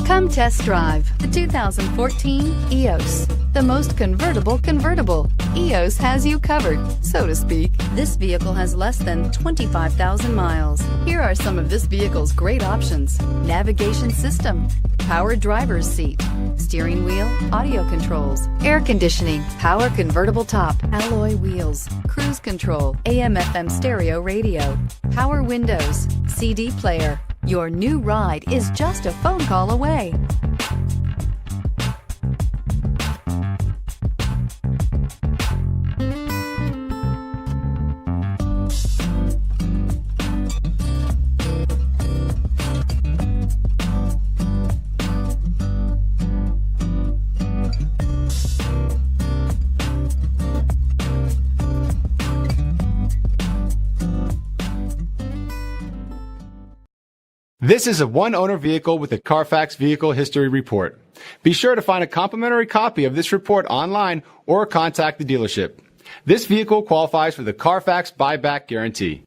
Come test drive the 2014 Eos. The most convertible. Eos has you covered, so to speak. This vehicle has less than 25,000 miles. Here are some of this vehicle's great options: navigation system, power driver's seat, steering wheel audio controls, air conditioning, power convertible top, alloy wheels, cruise control, AM/FM stereo radio, power windows, CD player. Your new ride is just a phone call away. This is a one-owner vehicle with a Carfax Vehicle History Report. Be sure to find a complimentary copy of this report online or contact the dealership. This vehicle qualifies for the Carfax Buyback Guarantee.